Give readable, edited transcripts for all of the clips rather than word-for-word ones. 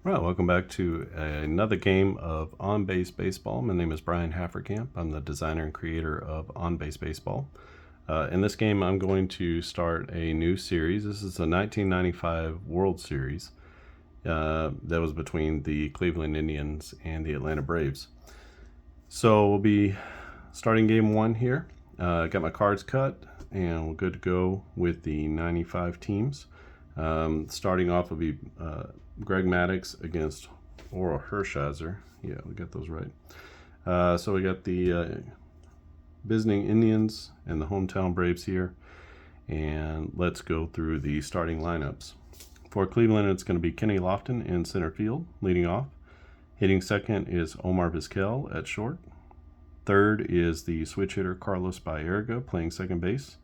Well, welcome back to another game of On-Base Baseball. My name is Brian Hafferkamp. I'm the designer and creator of On-Base Baseball. In this game, I'm going to start a new series. This is the 1995 World Series that was between the Cleveland Indians and the Atlanta Braves. So we'll be starting game one here. Got my cards cut, and we're good to go with the 95 teams. Starting off will be Greg Maddux against Oral Hershiser. Yeah, we got those right. So we got the visiting Indians and the hometown Braves here. And let's go through the starting lineups. For Cleveland, it's going to be Kenny Lofton in center field, leading off. Hitting second is Omar Vizquel at short. Third is the switch hitter Carlos Baerga playing second base.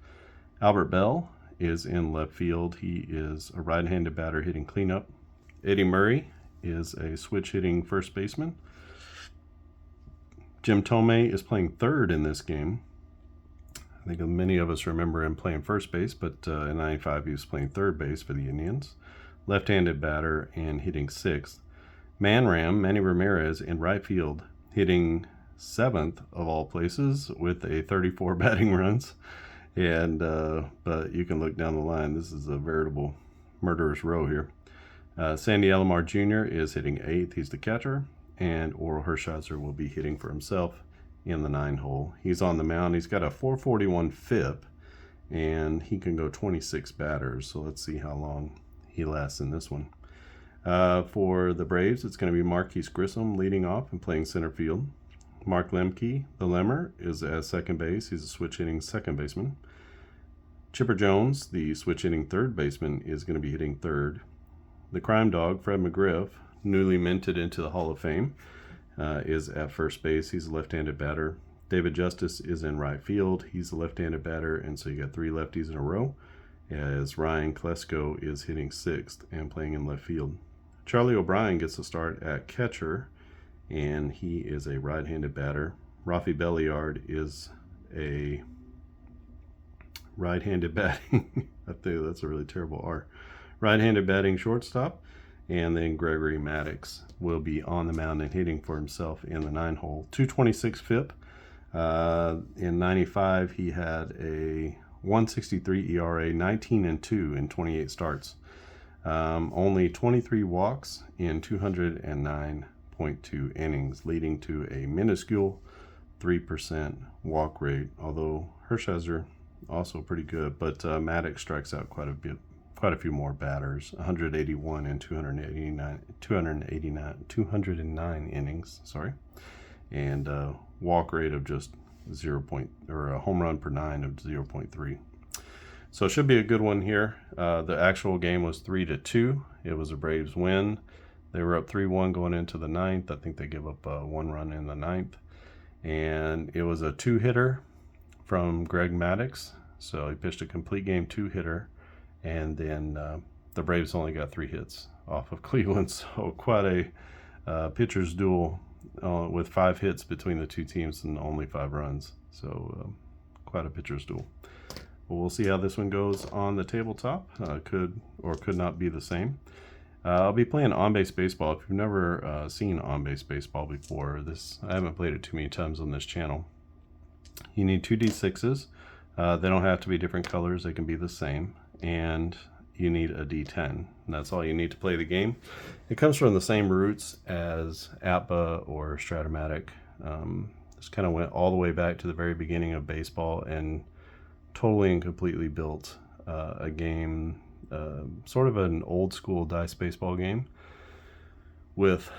Albert Bell is in left field. He is a right-handed batter hitting cleanup. Eddie Murray is a switch hitting first baseman. Jim Thome is playing third in this game. I think many of us remember him playing first base, but in 95 he was playing third base for the Indians. Left-handed batter and hitting sixth. Manny Ramirez in right field, hitting seventh of all places with a 34 batting runs. And but you can look down the line. This is a veritable murderer's row here. Sandy Alomar Jr. is hitting eighth. He's the catcher. And Oral Hershiser will be hitting for himself in the 9-hole. He's on the mound. He's got a 441 FIP, and he can go 26 batters. So let's see how long he lasts in this one. For the Braves, it's going to be Marquise Grissom leading off and playing center field. Mark Lemke, the Lemmer, is at second base. He's a switch hitting second baseman. Chipper Jones, the switch hitting third baseman, is going to be hitting third. The crime dog, Fred McGriff, newly minted into the Hall of Fame, is at first base. He's a left-handed batter. David Justice is in right field. He's a left-handed batter, and so you got three lefties in a row, as Ryan Klesko is hitting sixth and playing in left field. Charlie O'Brien gets to start at catcher, and he is a right-handed batter. Rafi Belliard is a right-handed batting. I think that's a really terrible R. Right-handed batting shortstop. And then Gregory Maddux will be on the mound and hitting for himself in the 9-hole. 226 FIP. In 95, he had a 163 ERA, 19-2 in 28 starts. Only 23 walks in 209.2 innings, leading to a minuscule 3% walk rate. Although Hershiser also pretty good, but Maddux strikes out quite a few more batters. 181 and 209 innings. And walk rate of just a home run per 9 of 0.3. So it should be a good one here. The actual game was 3-2. It was a Braves win. They were up 3-1 going into the 9th. I think they give up one run in the 9th. And it was a two-hitter from Greg Maddux. So he pitched a complete game two-hitter. And then the Braves only got 3 hits off of Cleveland. So quite a pitcher's duel with 5 hits between the two teams and only 5 runs. So quite a pitcher's duel. Well, we'll see how this one goes on the tabletop. Could or could not be the same. I'll be playing on-base baseball. If you've never seen on-base baseball before, I haven't played it too many times on this channel. You need 2 D6s. They don't have to be different colors. They can be the same. And you need a D10. And that's all you need to play the game. It comes from the same roots as APBA or Stratomatic. This kind of went all the way back to the very beginning of baseball and totally and completely built a game, sort of an old school dice baseball game with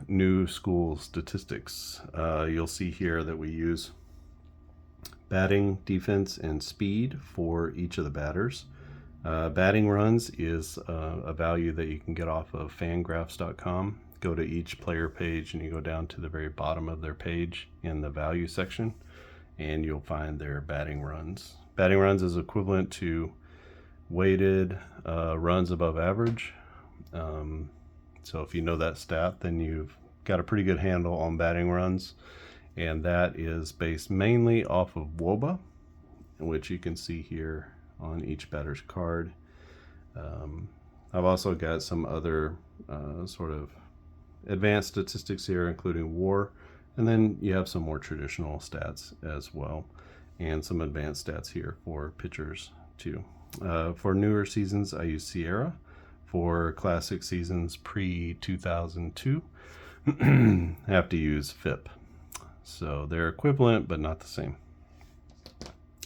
new school statistics. You'll see here that we use batting, defense, and speed for each of the batters. Batting runs is a value that you can get off of fangraphs.com. Go to each player page and you go down to the very bottom of their page in the value section and you'll find their batting runs. Batting runs is equivalent to weighted runs above average. So if you know that stat, then you've got a pretty good handle on batting runs. And that is based mainly off of WOBA, which you can see here on each batter's card. I've also got some other sort of advanced statistics here, including WAR, and then you have some more traditional stats as well, and some advanced stats here for pitchers too. For newer seasons, I use Sierra. For classic seasons pre-2002, I have to use FIP. So they're equivalent, but not the same.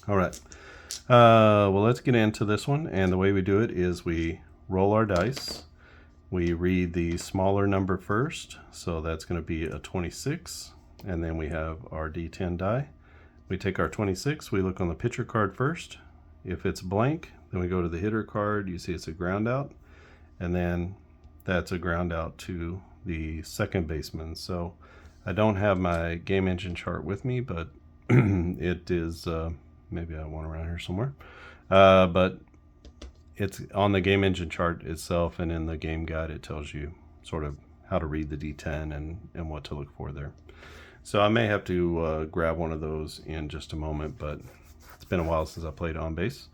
All right. Well, let's get into this one. And the way we do it is we roll our dice. We read the smaller number first. So that's going to be a 26. And then we have our D10 die. We take our 26. We look on the pitcher card first. If it's blank, then we go to the hitter card. You see it's a ground out. And then that's a ground out to the second baseman. So I don't have my game engine chart with me, but it is, maybe I have one around here somewhere. But it's on the game engine chart itself, and in the game guide it tells you sort of how to read the D10 and what to look for there. So I may have to grab one of those in just a moment, but it's been a while since I played on base.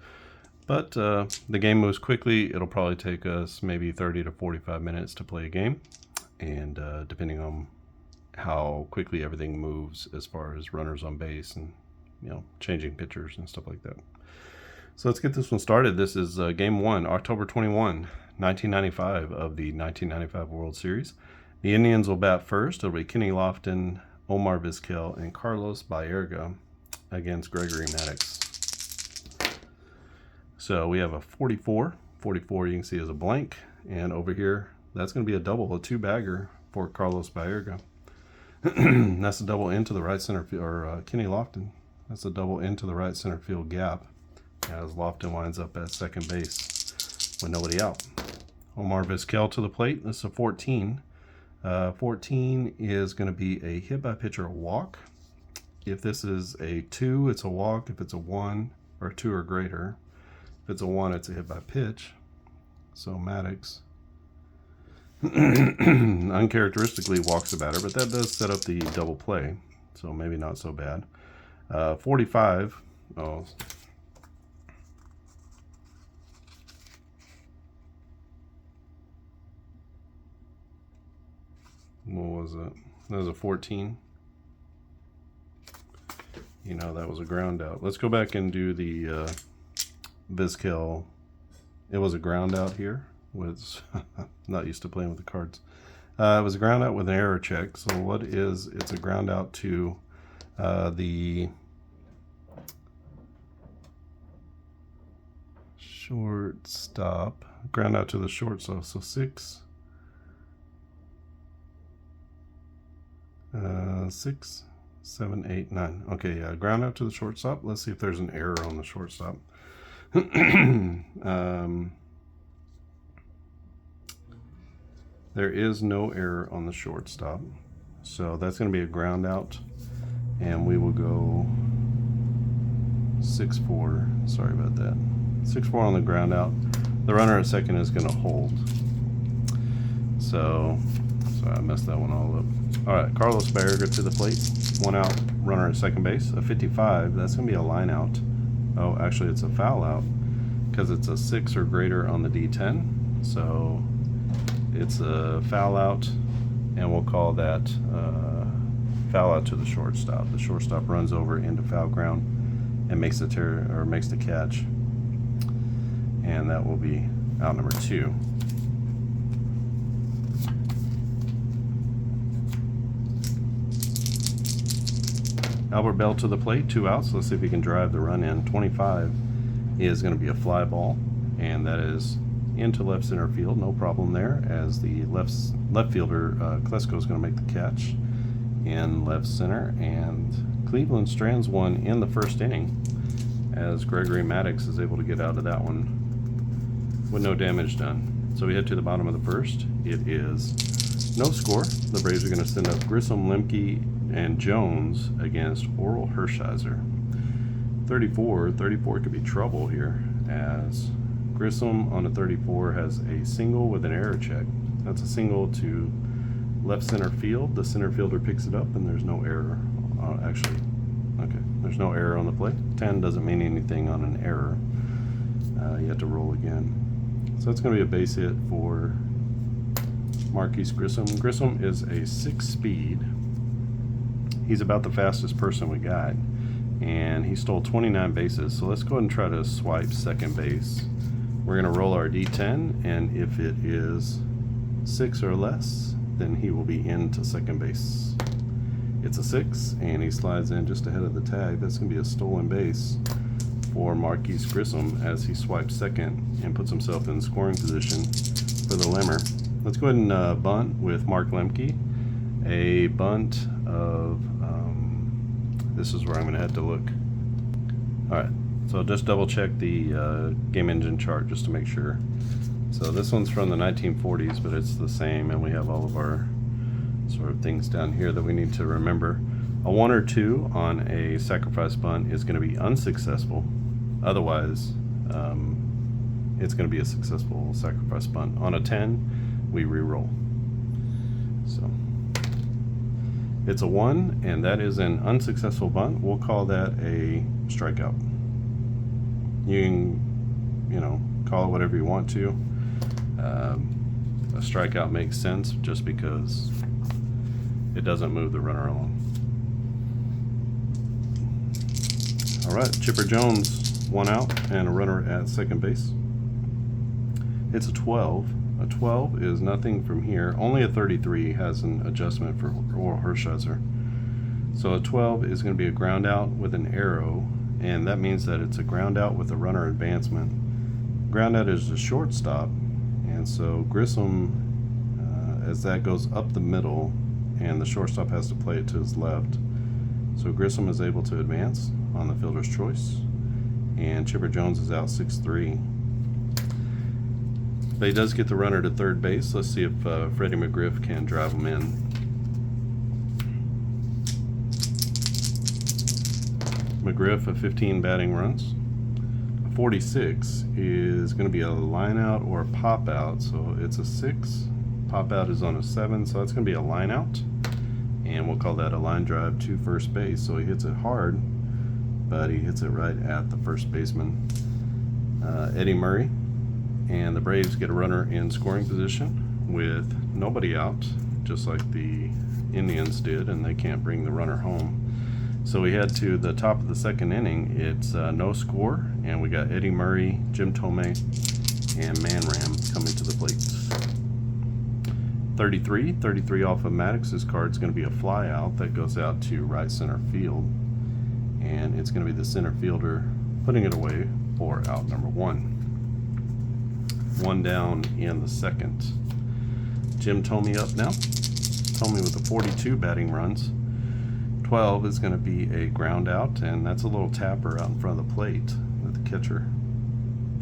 But the game moves quickly. It'll probably take us maybe 30 to 45 minutes to play a game. And depending on how quickly everything moves as far as runners on base and, you know, changing pitchers and stuff like that. So let's get this one started. This is game one, October 21, 1995 of the 1995 World Series. The Indians will bat first. It'll be Kenny Lofton, Omar Vizquel, and Carlos Baerga against Gregory Maddox. So we have a 44. 44 you can see is a blank. And over here, that's going to be a double, a two-bagger for Carlos Baerga. That's a double into the right center field, or Kenny Lofton. That's a double into the right center field gap as Lofton winds up at second base with nobody out. Omar Vizquel to the plate. This is a 14. 14 is going to be a hit by pitch or a walk. If this is a 2, it's a walk. If it's a 1 or 2 or greater, if it's a 1, it's a hit by pitch. So Maddox uncharacteristically walks the batter, but that does set up the double play, so maybe not so bad. 45. Oh, what was it? That was a 14. You know, that was a ground out. Let's go back and do the Vizquel. It was a ground out here. Not used to playing with the cards. It was a ground out with an error check. So what is, it's a ground out to the shortstop. Ground out to the shortstop. So 6. 6, 7, 8, 9. Okay, yeah, ground out to the shortstop. Let's see if there's an error on the shortstop. There is no error on the shortstop, so that's going to be a ground out, and we will go 6-4. Sorry about that. 6-4 on the ground out. The runner at second is going to hold. So, sorry, I messed that one all up. All right, Carlos Baerga to the plate. 1 out, runner at second base. A 55. That's going to be a line out. Oh, actually, it's a foul out because it's a 6 or greater on the D10. So it's a foul out, and we'll call that foul out to the shortstop. The shortstop runs over into foul ground and makes the catch, and that will be out number 2. Albert Bell to the plate, 2 outs. Let's see if he can drive the run in. 25 is going to be a fly ball, and that is into left center field. No problem there, as the left fielder, Klesko, is going to make the catch in left center. And Cleveland strands one in the first inning, as Gregory Maddox is able to get out of that one with no damage done. So we head to the bottom of the first. It is no score. The Braves are going to send up Grissom, Lemke, and Jones against Oral Hershiser. 34 could be trouble here, as Grissom on a 34 has a single with an error check. That's a single to left center field. The center fielder picks it up, and there's no error. Actually, okay, there's no error on the play. 10 doesn't mean anything on an error. You have to roll again. So that's going to be a base hit for Marquise Grissom. Grissom is a 6-speed. He's about the fastest person we got, and he stole 29 bases. So let's go ahead and try to swipe second base. We're going to roll our D10, and if it is 6 or less, then he will be into second base. It's a 6, and he slides in just ahead of the tag. That's going to be a stolen base for Marquise Grissom as he swipes second and puts himself in scoring position for the Limmer. Let's go ahead and bunt with Mark Lemke. A bunt of, this is where I'm going to have to look. Alright, so just double check the game engine chart just to make sure. So this one's from the 1940s, but it's the same, and we have all of our sort of things down here that we need to remember. A 1 or 2 on a sacrifice bunt is going to be unsuccessful. Otherwise, it's going to be a successful sacrifice bunt. On a 10, we re-roll. So it's a 1, and that is an unsuccessful bunt. We'll call that a strikeout. You can, call it whatever you want to. A strikeout makes sense just because it doesn't move the runner along. All right, Chipper Jones, 1 out and a runner at second base. It's a 12. A 12 is nothing from here. Only a 33 has an adjustment for Oral Hershiser. So a 12 is going to be a ground out with an arrow, and that means that it's a ground out with a runner advancement. Ground out is a shortstop, and so Grissom, as that goes up the middle, and the shortstop has to play it to his left. So Grissom is able to advance on the fielder's choice, and Chipper Jones is out 6-3. But he does get the runner to third base. Let's see if Freddie McGriff can drive him in. McGriff, a 15 batting runs. A 46 is going to be a line out or a pop out, so it's a 6. Pop out is on a 7, so that's going to be a line out, and we'll call that a line drive to first base. So he hits it hard, but he hits it right at the first baseman, Eddie Murray. And the Braves get a runner in scoring position with nobody out, just like the Indians did, and they can't bring the runner home. So we head to the top of the second inning. It's no score, and we got Eddie Murray, Jim Tomei, and Manram coming to the plate. 33 off of Maddox's card is going to be a fly out that goes out to right center field, and it's going to be the center fielder putting it away for out number 1. 1 down in the second. Jim Tomei up now. Tomei with the 42 batting runs. 12 is going to be a ground out, and that's a little tapper out in front of the plate with the catcher.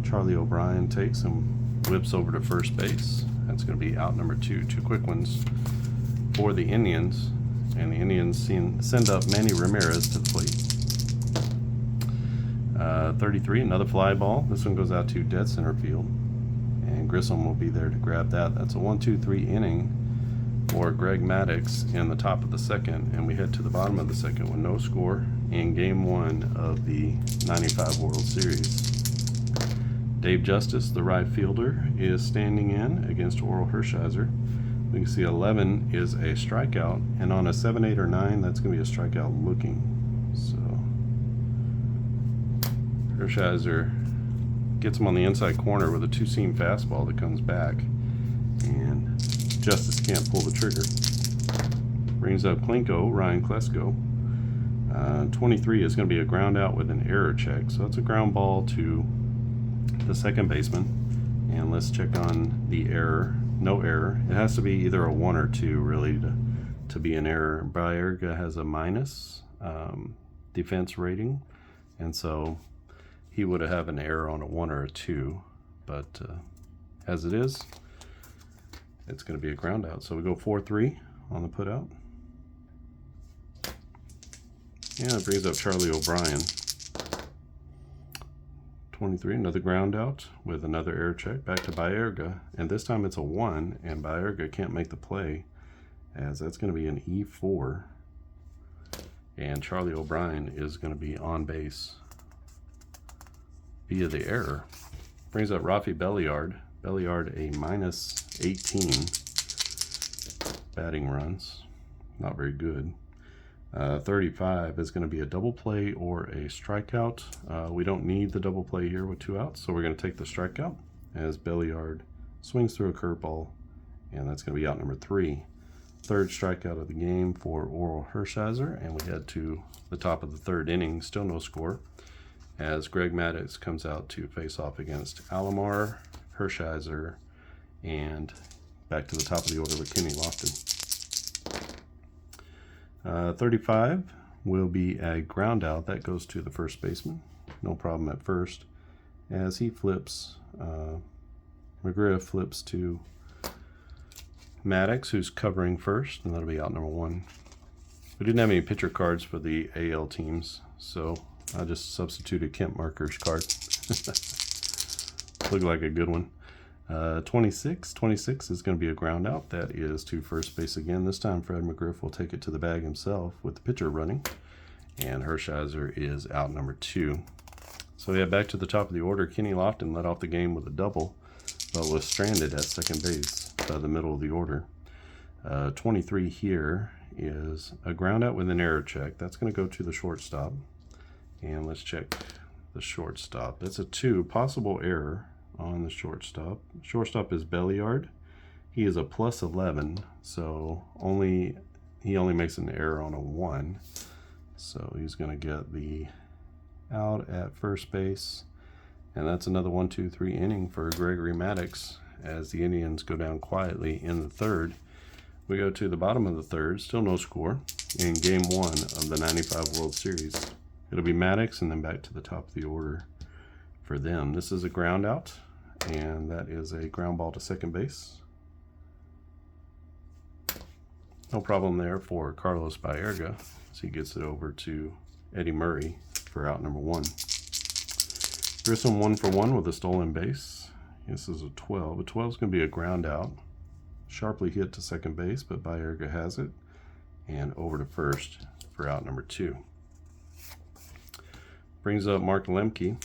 Charlie O'Brien takes and whips over to first base. That's going to be out number 2. 2 quick ones for the Indians, and the Indians send up Manny Ramirez to the plate. 33, another fly ball. This one goes out to dead center field, and Grissom will be there to grab that. That's a 1-2-3 inning for Greg Maddux in the top of the second, and we head to the bottom of the second with no score in Game 1 of the 95 World Series. Dave Justice, the right fielder, is standing in against Oral Hershiser. We can see 11 is a strikeout, and on a 7, 8, or 9, that's going to be a strikeout looking. So Hershiser gets him on the inside corner with a 2-seam fastball that comes back, and Justice can't pull the trigger. Brings up Klinko, Ryan Klesko. 23 is going to be a ground out with an error check, so it's a ground ball to the second baseman. And let's check on the error. No error. It has to be either a 1 or 2 really to be an error. Baerga has a minus defense rating, and so he would have an error on a 1 or a 2, but as it is, it's going to be a ground out. So we go 4-3 on the put out. And it brings up Charlie O'Brien. 23, another ground out with another error check. Back to Baerga, and this time it's a 1, and Baerga can't make the play, as that's going to be an E4. And Charlie O'Brien is going to be on base via the error. Brings up Rafi Belliard. Belliard a minus 18. batting runs. Not very good. 35 is going to be a double play or a strikeout. We don't need the double play here with 2 outs, so we're going to take the strikeout as Belliard swings through a curveball, and that's going to be out number 3. Third strikeout of the game for Oral Hershiser, and we head to the top of the 3rd inning. Still no score, as Greg Maddux comes out to face off against Alomar, Hershiser, and back to the top of the order with Kenny Lofton. 35 will be a ground out. That goes to the first baseman. No problem at first, as he flips. McGriff flips to Maddux, who's covering first, and that'll be out number 1. We didn't have any pitcher cards for the AL teams, so I just substituted Kent Marker's card. Looked like a good one. 26 is going to be a ground out. That is to first base again. This time Fred McGriff will take it to the bag himself with the pitcher running, and Hershiser is out number 2. So yeah, back to the top of the order. Kenny Lofton led off the game with a double, but was stranded at second base by the middle of the order. 23 here is a ground out with an error check. That's going to go to the shortstop, and let's check the shortstop. That's a 2, possible error on the shortstop. Shortstop is Belliard. He is a plus 11, so he only makes an error on a 1. So he's going to get the out at first base, and that's another 1-2-3 inning for Gregory Maddux as the Indians go down quietly in the 3rd. We go to the bottom of the 3rd, still no score in Game 1 of the 95 World Series. It'll be Maddux and then back to the top of the order for them. This is a ground out, and that is a ground ball to second base. No problem there for Carlos Baerga as he gets it over to Eddie Murray for out number 1. Grissom 1 for 1 with a stolen base. This is a 12. A 12 is going to be a ground out. Sharply hit to second base, but Baerga has it. And over to first for out number 2. Brings up Mark Lemke.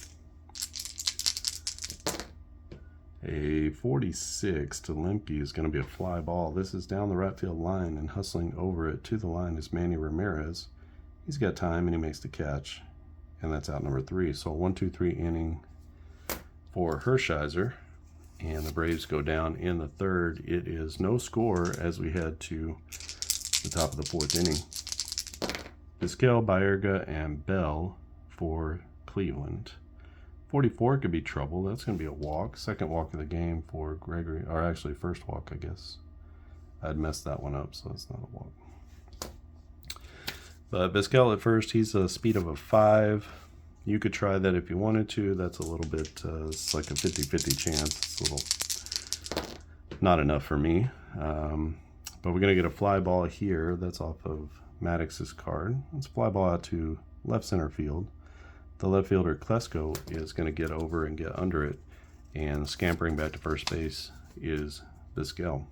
A 46 to Lemke is going to be a fly ball. This is down the right field line, and hustling over it to the line is Manny Ramirez. He's got time, and he makes the catch, and that's out number 3. So 1-2-3 inning for Hershiser, and the Braves go down in the 3rd. It is no score as we head to the top of the 4th inning. Vizquel, Baerga, and Bell for Cleveland. 44 could be trouble. That's going to be a walk. Second walk of the game for Gregory, or actually first walk, I guess. I'd messed that one up, so it's not a walk. But Vizquel at first, he's a speed of a 5. You could try that if you wanted to. That's a little bit, it's like a 50-50 chance. It's a little not enough for me. But we're going to get a fly ball here. That's off of Maddox's card. Let's fly ball out to left center field. The left fielder Klesko is going to get over and get under it, and scampering back to first base is Vizquel.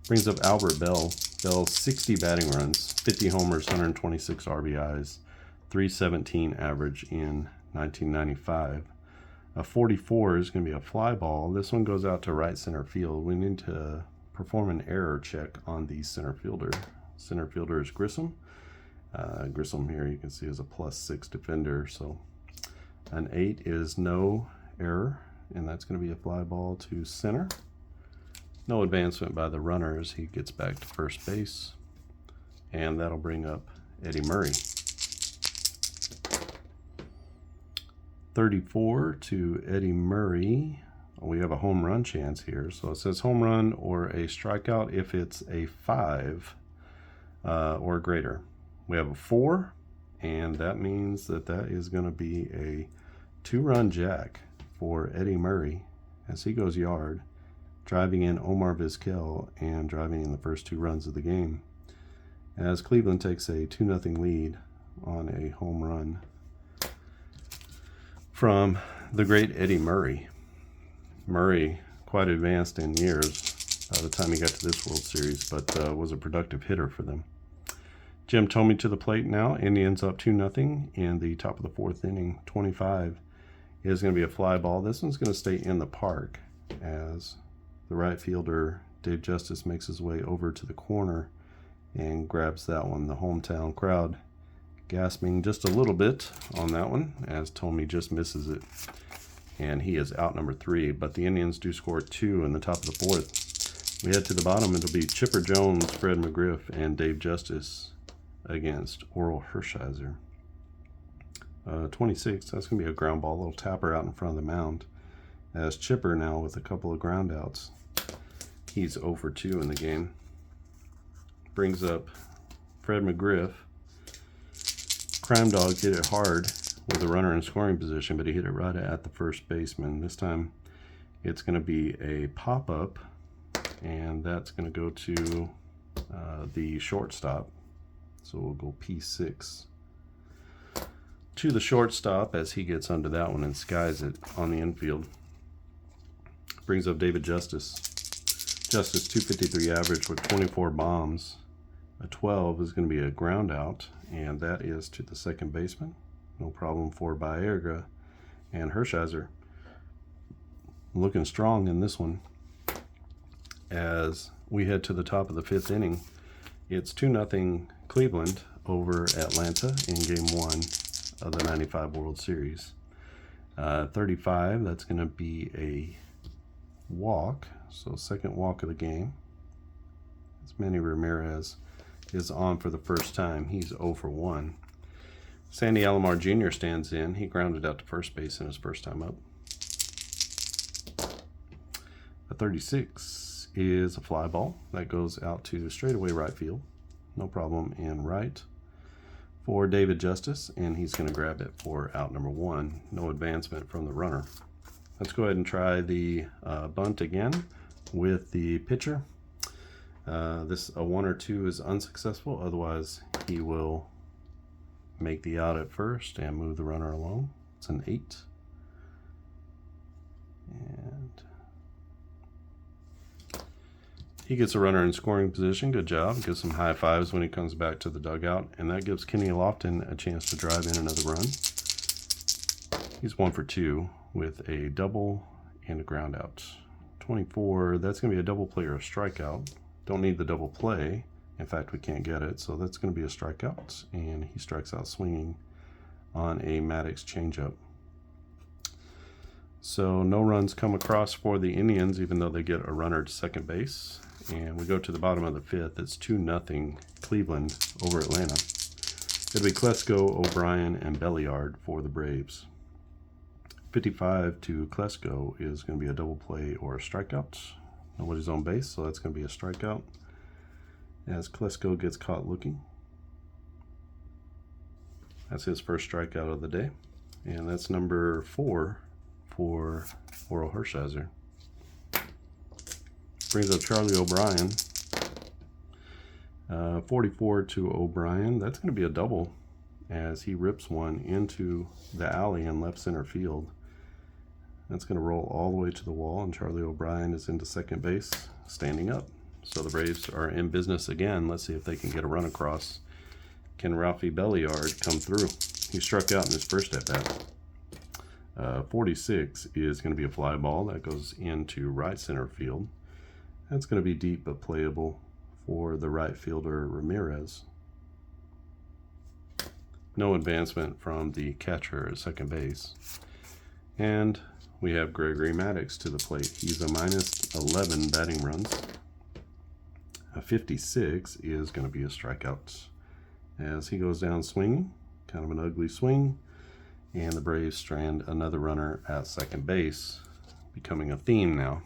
Brings up Albert Bell. Bell 60 batting runs, 50 homers, 126 RBIs, 317 average in 1995. A 44 is going to be a fly ball. This one goes out to right center field. We need to perform an error check on the center fielder. Center fielder is Grissom. Grissom here you can see is a +6 defender, so an 8 is no error, and that's going to be a fly ball to center. No advancement by the runner as he gets back to first base, and that'll bring up Eddie Murray. 34 to Eddie Murray. We have a home run chance here, so it says home run or a strikeout if it's a 5 or greater. We have a 4, and that means that is going to be a 2-run jack for Eddie Murray as he goes yard, driving in Omar Vizquel and driving in the first 2 runs of the game, as Cleveland takes a 2-0 lead on a home run from the great Eddie Murray. Murray, quite advanced in years by the time he got to this World Series, but was a productive hitter for them. Jim Thome to the plate now. Indians up 2-0 in the top of the 4th inning. 25 is going to be a fly ball. This one's going to stay in the park as the right fielder Dave Justice makes his way over to the corner and grabs that one. The hometown crowd gasping just a little bit on that one as Tommy just misses it. And he is out number 3, but the Indians do score 2 in the top of the 4th. We head to the bottom. It'll be Chipper Jones, Fred McGriff, and Dave Justice against Oral Hershiser. 26, that's going to be a ground ball, a little tapper out in front of the mound. As Chipper now with a couple of ground outs. He's 0 for 2 in the game. Brings up Fred McGriff. Crime Dog hit it hard with a runner in scoring position, but he hit it right at the first baseman. This time it's going to be a pop-up, and that's going to go to the shortstop. So we'll go P6 to the shortstop as he gets under that one and skies it on the infield. Brings up David Justice. Justice 253 average with 24 bombs. A 12 is going to be a ground out, and that is to the second baseman. No problem for Baerga. And Hershiser looking strong in this one. As we head to the top of the 5th inning, it's 2-0 Cleveland over Atlanta in Game 1 of the 95 World Series. 35, that's going to be a walk, so second walk of the game. As Manny Ramirez is on for the first time. He's 0 for 1. Sandy Alomar Jr. stands in. He grounded out to first base in his first time up. A 36 is a fly ball that goes out to straightaway right field. No problem in right for David Justice, and he's going to grab it for out number 1. No advancement from the runner. Let's go ahead and try the bunt again with the pitcher. This a 1 or 2 is unsuccessful. Otherwise, he will make the out at first and move the runner along. It's an 8. And he gets a runner in scoring position. Good job. Gives some high fives when he comes back to the dugout. And that gives Kenny Lofton a chance to drive in another run. He's 1 for 2 with a double and a ground out. 24, that's going to be a double play or a strikeout. Don't need the double play. In fact, we can't get it, so that's going to be a strikeout. And he strikes out swinging on a Maddox changeup. So no runs come across for the Indians, even though they get a runner to second base. And we go to the bottom of the 5th. It's 2-0 Cleveland over Atlanta. It'll be Klesko, O'Brien, and Belliard for the Braves. 55 to Klesko is going to be a double play or a strikeout. Nobody's on base, so that's going to be a strikeout as Klesko gets caught looking. That's his first strikeout of the day. And that's number 4 for Oral Hershiser. Brings up Charlie O'Brien. 44 to O'Brien. That's going to be a double as he rips one into the alley in left center field. That's going to roll all the way to the wall, and Charlie O'Brien is into second base, standing up. So the Braves are in business again. Let's see if they can get a run across. Can Ralphie Belliard come through? He struck out in his first at-bat. 46 is going to be a fly ball that goes into right center field. That's going to be deep but playable for the right fielder Ramirez. No advancement from the catcher at second base. And we have Gregory Maddox to the plate. He's a minus 11 batting runs. A 56 is going to be a strikeout as he goes down swinging. Kind of an ugly swing. And the Braves strand another runner at second base, becoming a theme now.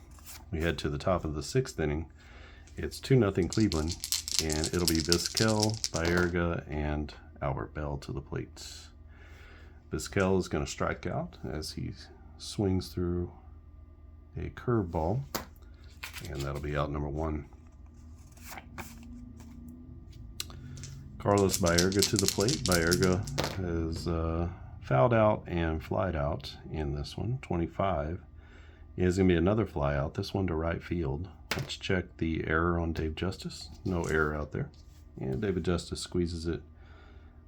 We head to the top of the 6th inning. It's 2-0 Cleveland, and it'll be Vizquel, Baerga, and Albert Bell to the plate. Vizquel is going to strike out as he swings through a curveball, and that'll be out number 1. Carlos Baerga to the plate. Baerga has fouled out and flied out in this one. 25 is going to be another fly out, this one to right field. Let's check the error on Dave Justice. No error out there. And David Justice squeezes it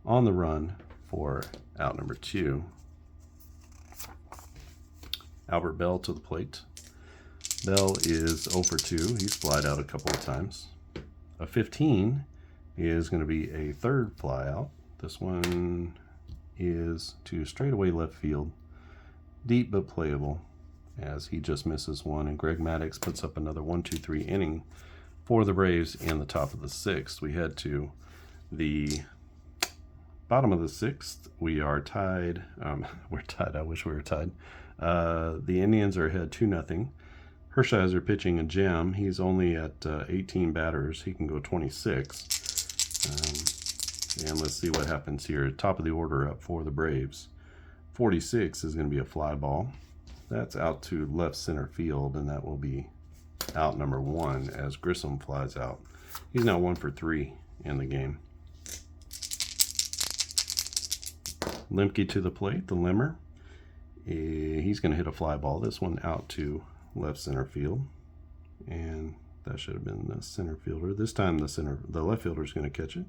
on the run for out number 2. Albert Bell to the plate. Bell is 0 for 2. He's flied out a couple of times. A 15 is going to be a third fly out. This one is to straightaway left field. Deep but playable, as he just misses one. And Greg Maddux puts up another 1-2-3 inning for the Braves in the top of the 6th. We head to the bottom of the 6th. We are tied. We're tied. I wish we were tied. The Indians are ahead 2-0. Hershiser pitching a gem. He's only at 18 batters. He can go 26. And let's see what happens here. Top of the order up for the Braves. 46 is going to be a fly ball. That's out to left center field, and that will be out number 1 as Grissom flies out. He's now 1 for 3 in the game. Lemke to the plate, the Limmer. He's going to hit a fly ball. This one out to left center field, and that should have been the center fielder. This time the left fielder is going to catch it.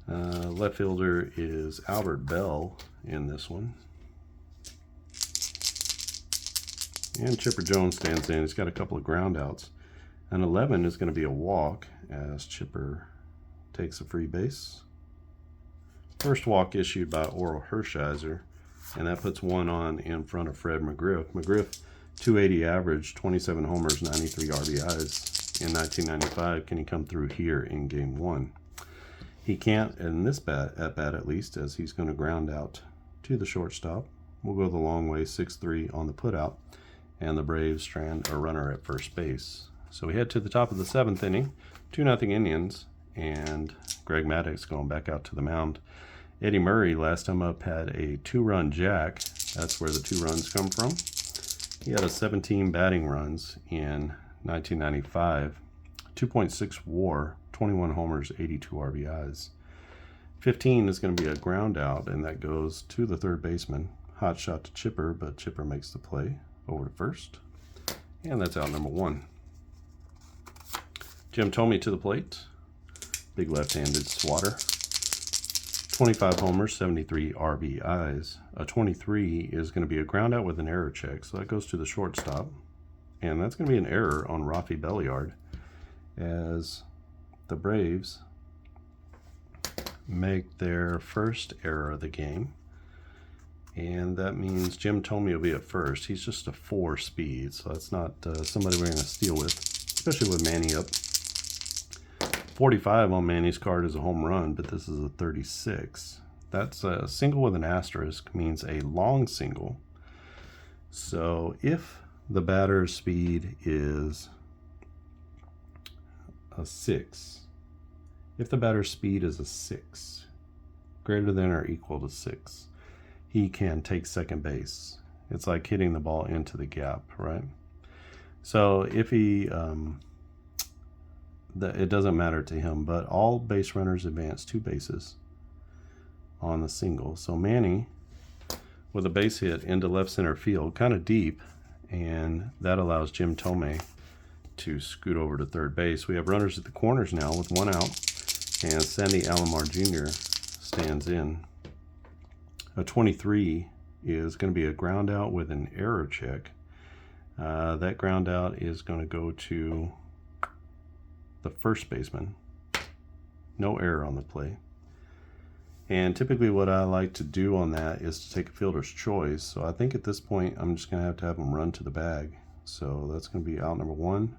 Left fielder is Albert Bell in this one. And Chipper Jones stands in. He's got a couple of ground outs. An 11 is going to be a walk as Chipper takes a free base. First walk issued by Oral Hershiser, and that puts one on in front of Fred McGriff. McGriff, 280 average, 27 homers, 93 RBIs in 1995. Can he come through here in game 1? He can't in this at bat at least, as he's going to ground out to the shortstop. We'll go the long way, 6-3 on the putout, and the Braves strand a runner at first base. So we head to the top of the 7th inning, 2-0 Indians, and Greg Maddux going back out to the mound. Eddie Murray, last time up, had a 2-run jack. That's where the 2 runs come from. He had a 17 batting runs in 1995, 2.6 WAR, 21 homers, 82 RBIs. 15 is going to be a ground out, and that goes to the third baseman. Hot shot to Chipper, but Chipper makes the play over to first. And that's out number 1. Jim Thome to the plate. Big left-handed swatter. 25 homers, 73 RBIs. A 23 is going to be a ground out with an error check, so that goes to the shortstop. And that's going to be an error on Rafi Belliard, as the Braves make their first error of the game. And that means Jim Thome will be at first. He's just a 4 speed, so that's not somebody we're going to steal with, especially with Manny up. 45 on Manny's card is a home run, but this is a 36. That's a single with an asterisk, means a long single. So if the batter's speed is a 6, if the batter's speed is a 6, greater than or equal to 6, he can take second base. It's like hitting the ball into the gap, right? So if he, it doesn't matter to him, but all base runners advance 2 bases on the single. So Manny with a base hit into left center field, kind of deep, and that allows Jim Thome to scoot over to third base. We have runners at the corners now with 1 out, and Sandy Alomar Jr. stands in. A 23 is going to be a ground out with an error check. That ground out is going to go to the first baseman. No error on the play. And typically what I like to do on that is to take a fielder's choice. So I think at this point I'm just going to have him run to the bag. So that's going to be out number 1,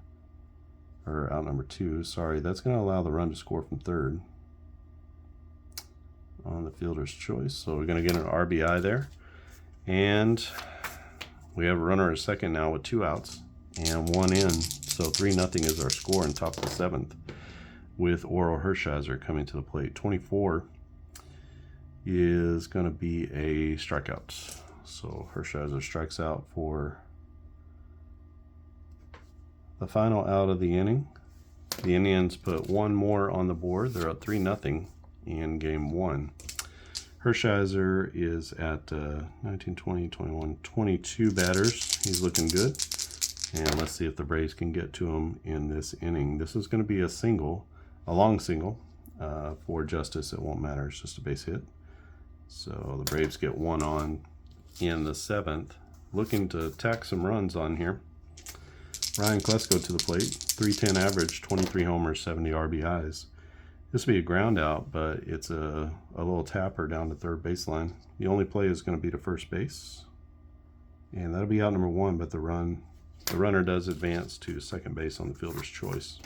or out number 2. Sorry, that's going to allow the run to score from third on the fielder's choice. So we're going to get an RBI there. And we have a runner at second now with 2 outs and 1 in. So 3-0 is our score in top of the 7th, with Oral Hershiser coming to the plate. 24 is going to be a strikeout. So Hershiser strikes out for the final out of the inning. The Indians put 1 more on the board. They're up 3-0 in game 1. Hershiser is at 19, 20, 21, 22 batters. He's looking good. And let's see if the Braves can get to him in this inning. This is going to be a single, a long single. For justice, it won't matter. It's just a base hit. So the Braves get 1 on in the 7th. Looking to tack some runs on here. Ryan Klesko to the plate. 310 average, 23 homers, 70 RBIs. This will be a ground out, but it's a little tapper down to third baseline. The only play is going to be to first base. And that'll be out number 1, but the runner does advance to second base on the fielder's choice.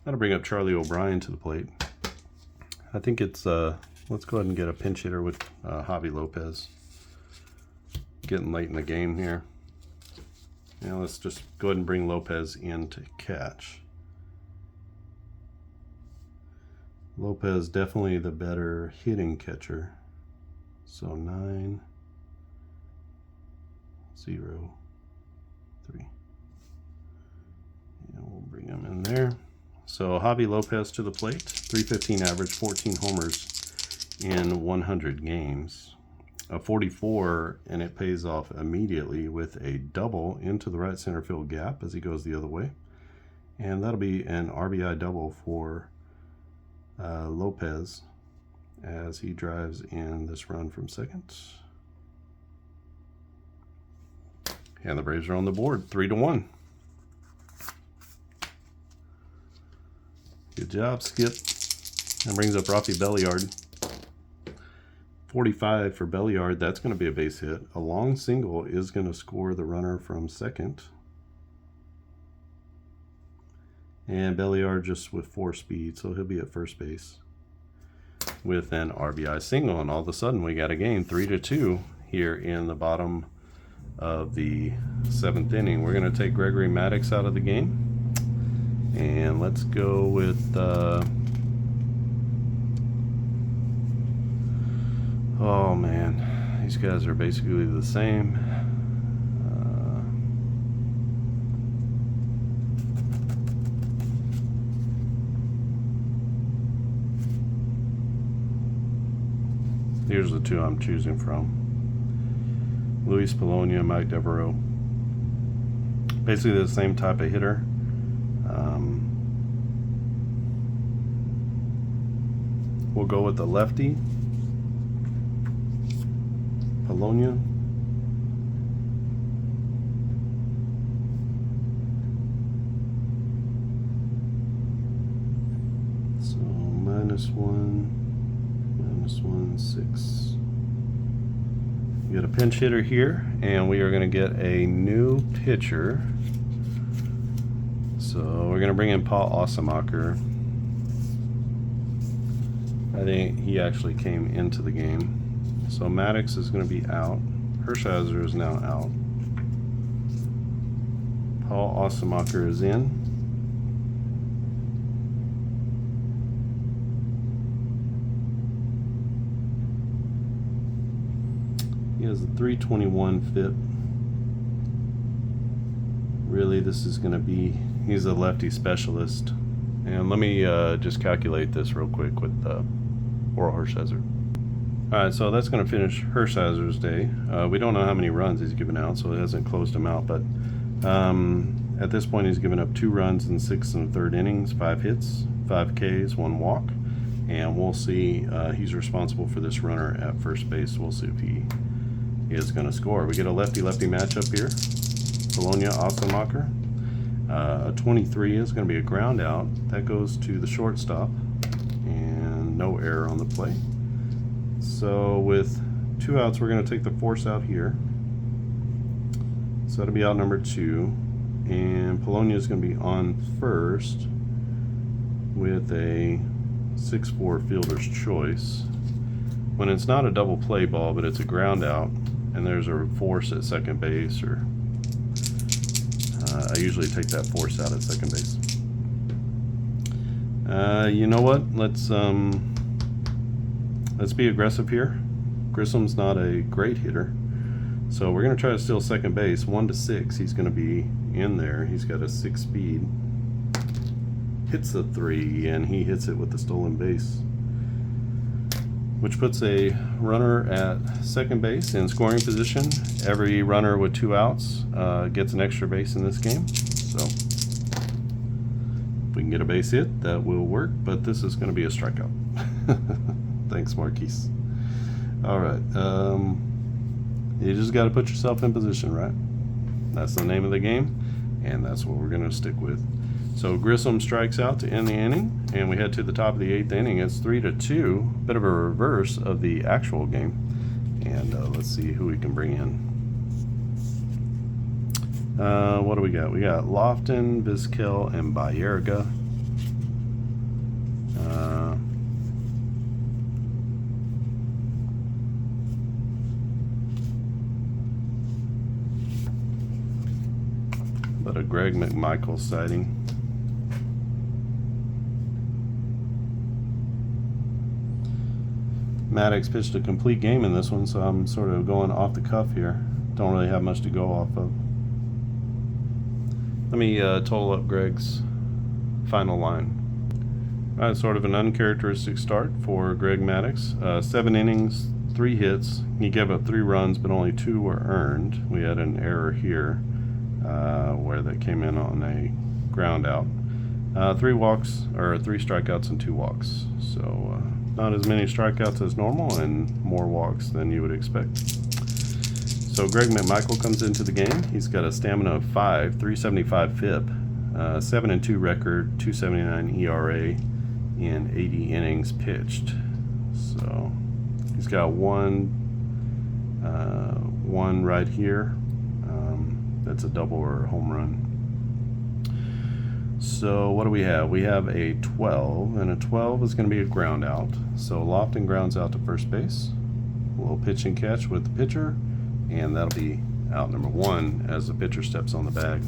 That'll bring up Charlie O'Brien to the plate. I think it's, let's go ahead and get a pinch hitter with Javi Lopez. Getting late in the game here. Now let's just go ahead and bring Lopez in to catch. Lopez definitely the better hitting catcher. So 9, 0, 3. And we'll bring him in there. So Javi Lopez to the plate. 315 average, 14 homers in 100 games. A 44, and it pays off immediately with a double into the right center field gap as he goes the other way. And that'll be an RBI double for Lopez as he drives in this run from second. And the Braves are on the board, 3-1. Good job, Skip. That brings up Rafi Belliard. 45 for Belliard, that's going to be a base hit. A long single is going to score the runner from second. And Belliard just with 4 speed, so he'll be at first base with an RBI single. And all of a sudden we got a game, 3-2 here in the bottom of the 7th inning. We're going to take Gregory Maddux out of the game. And let's go with... oh man, these guys are basically the same. Here's the 2 I'm choosing from. Luis Polonia, Mike Devereaux. Basically the same type of hitter. We'll go with the lefty. Polonia. So -1, -1, 6. We got a pinch hitter here, and we are going to get a new pitcher. So we're going to bring in Paul Osemacher. I think he actually came into the game. So Maddux is going to be out. Hershiser is now out. Paul Osemacher is in. He has a 321 FIP. Really, this is going to be, he's a lefty specialist. And let me just calculate this real quick with Oral Hershiser. Alright, so that's going to finish Hershiser's day. We don't know how many runs he's given out, so it hasn't closed him out, but at this point he's given up 2 runs in 6 1/3 innings, 5 hits, 5 Ks, 1 walk, and we'll see. He's responsible for this runner at first base. We'll see if he is going to score. We get a lefty-lefty matchup here. Polonia Osemacher. A 23 is going to be a ground out. That goes to the shortstop, and no error on the play. So with 2 outs, we're going to take the force out here. So that'll be out number 2. And Polonia is going to be on first with a 6-4 fielder's choice. When it's not a double play ball, but it's a ground out, and there's a force at second base, or I usually take that force out at second base. You know what? Let's be aggressive here. Grissom's not a great hitter, so we're going to try to steal second base. 1 to 6, he's going to be in there. He's got a 6 speed. Hits the 3, and he hits it with the stolen base, which puts a runner at second base in scoring position. Every runner with 2 outs gets an extra base in this game. So if we can get a base hit, that will work, but this is going to be a strikeout. Thanks, Marquise. All right. You just got to put yourself in position, right? That's the name of the game. and that's what we're going to stick with. So Grissom strikes out to end the inning, and we head to the top of the 8th inning. It's 3-2, bit of a reverse of the actual game. And let's see who we can bring in. What do we got? We got Lofton, Vizquel, and Baerga. But a Greg McMichael sighting. Maddox pitched a complete game in this one, so I'm sort of going off the cuff here. Don't really have much to go off of. Let me total up Greg's final line. Sort of an uncharacteristic start for Greg Maddox. 7 innings, 3 hits. He gave up 3 runs, but only 2 were earned. We had an error here where that came in on a ground out. 3 walks, or 3 strikeouts and 2 walks. So not as many strikeouts as normal and more walks than you would expect. So Greg McMichael comes into the game. He's got a stamina of 5, 375 FIP, 7-2 record, 279 ERA in 80 innings pitched. So he's got one right here. That's a double or a home run. So what do we have? We have a 12, and a 12 is going to be a ground out. So Lofton grounds out to first base. A little pitch and catch with the pitcher, and that'll be out number 1 as the pitcher steps on the bag.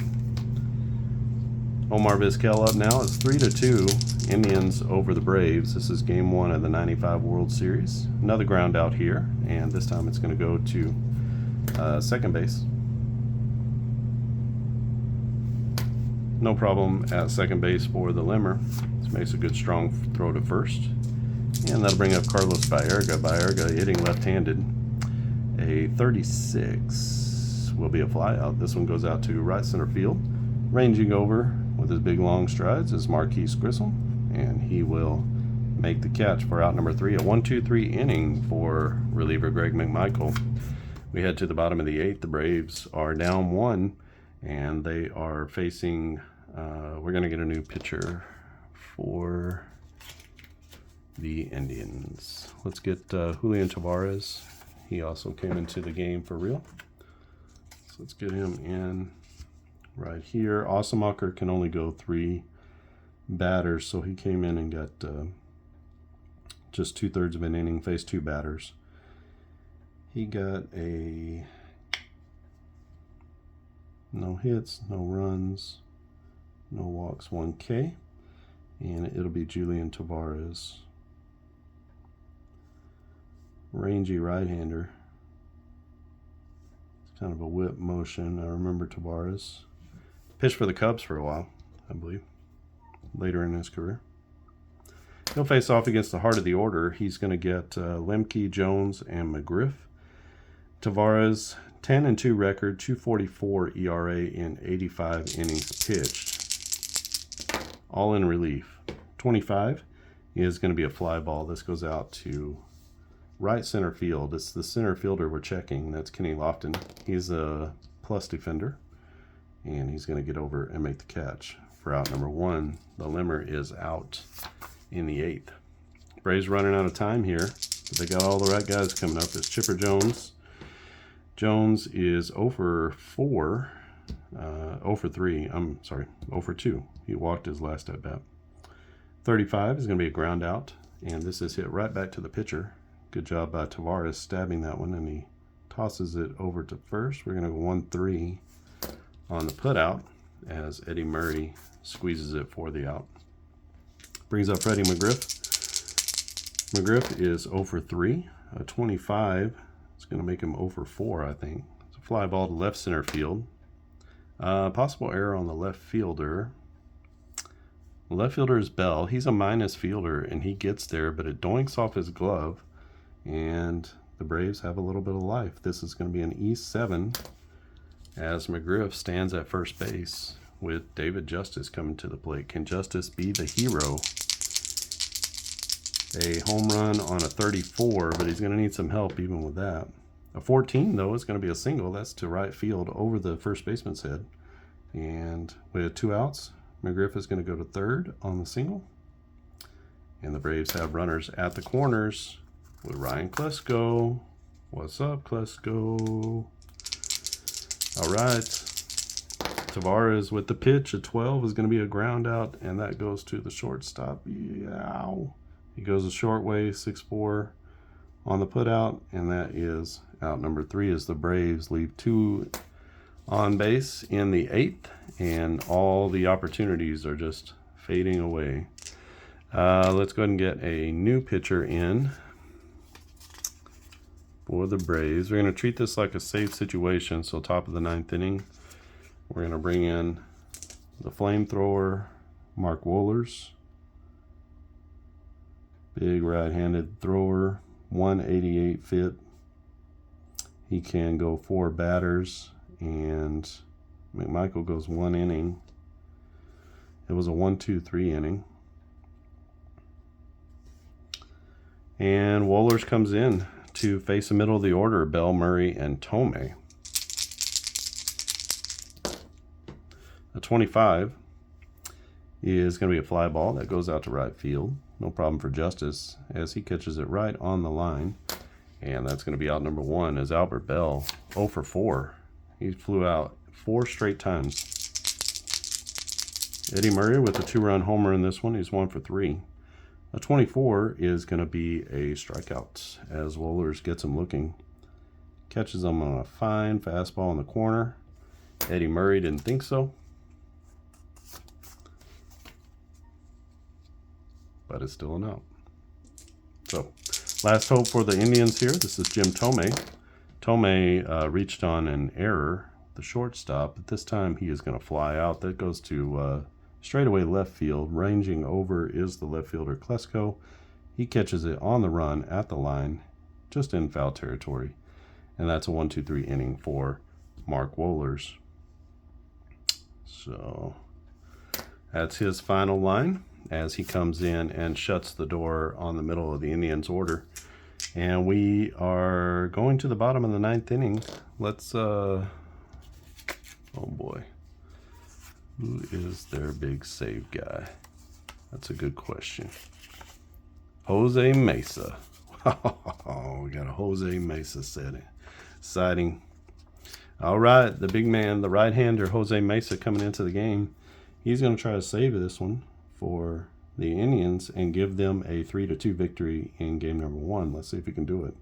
Omar Vizquel up now. It's 3-2 Indians over the Braves. This is game 1 of the '95 World Series. Another ground out here, and this time it's going to go to second base. No problem at second base for the Limmer. This makes a good strong throw to first. And that'll bring up Carlos Baerga. Baerga hitting left-handed. A 36 will be a fly out. This one goes out to right center field. Ranging over with his big long strides is Marquise Grissom, and he will make the catch for out number 3. A 1-2-3 inning for reliever Greg McMichael. We head to the bottom of the 8th. The Braves are down 1, and they are facing, we're going to get a new pitcher for the Indians. Let's get Julian Tavares. He also came into the game for real. So let's get him in right here. Osamacher can only go 3 batters, so he came in and got just 2/3 of an inning, faced 2 batters. He got a no hits, no runs, no walks, 1 K, and it'll be Julian Tavares. Rangy right-hander. It's kind of a whip motion. I remember Tavares. Pitched for the Cubs for a while, I believe, later in his career. He'll face off against the heart of the order. He's going to get Lemke, Jones, and McGriff. Tavares, 10-2 record, 2.44 ERA in 85 innings pitched. All in relief. 25 is going to be a fly ball. This goes out to right center field. It's the center fielder we're checking. That's Kenny Lofton. He's a plus defender, and he's going to get over and make the catch for out number 1. The Limmer is out in the 8th. Braves running out of time here, but they got all the right guys coming up. It's Chipper Jones. Jones is 0 for 4, 0 for 3, I'm sorry, 0 for 2. He walked his last at bat. 35 is going to be a ground out, and this is hit right back to the pitcher. Good job by Tavares stabbing that one, and he tosses it over to first. We're going to go 1-3 on the putout as Eddie Murray squeezes it for the out. Brings up Freddie McGriff. McGriff is 0 for 3, a 25. It's going to make him 0 for 4, I think. It's a fly ball to left center field. Possible error on the left fielder. The left fielder is Bell. He's a minus fielder, and he gets there, but it doinks off his glove, and the Braves have a little bit of life. This is going to be an E7 as McGriff stands at first base with David Justice coming to the plate. Can Justice be the hero? A home run on a 34, but he's going to need some help even with that. A 14, though, is going to be a single. That's to right field over the first baseman's head. And with 2 outs, McGriff is going to go to third on the single. And the Braves have runners at the corners with Ryan Klesko. What's up, Klesko? All right. Tavares with the pitch at 12 is going to be a ground out, and that goes to the shortstop. Yow. He goes a short way, 6-4 on the put out, and that is out number 3 as the Braves leave 2 on base in the 8th, and all the opportunities are just fading away. Let's go ahead and get a new pitcher in for the Braves. We're going to treat this like a safe situation, so top of the 9th inning, we're going to bring in the flamethrower, Mark Wohlers. Big right-handed thrower, 188 fit. He can go 4 batters, and McMichael goes 1 inning. It was a 1-2-3 inning. And Wohlers comes in to face the middle of the order, Bell, Murray, and Tomei. A 25 is going to be a fly ball that goes out to right field. No problem for Justice as he catches it right on the line. And that's going to be out number 1 as Albert Bell, 0 for 4. He flew out 4 straight times. Eddie Murray with a 2-run homer in this one. He's 1 for 3. A 24 is going to be a strikeout as Wohlers gets him looking. Catches him on a fine fastball in the corner. Eddie Murray didn't think so, but it's still an out. So, last hope for the Indians here. This is Jim Tomei. Tomei reached on an error, the shortstop, but this time he is going to fly out. That goes to straightaway left field. Ranging over is the left fielder Klesko. He catches it on the run at the line, just in foul territory. And that's a 1-2-3 inning for Mark Wohlers. So that's his final line as he comes in and shuts the door on the middle of the Indians' order. And we are going to the bottom of the 9th inning. Let's, oh boy. Who is their big save guy? That's a good question. Jose Mesa. Oh, we got a Jose Mesa sighting. All right, the big man, the right-hander, Jose Mesa, coming into the game. He's going to try to save this one for the Indians and give them a 3-2 victory in game number 1. Let's see if he can do it.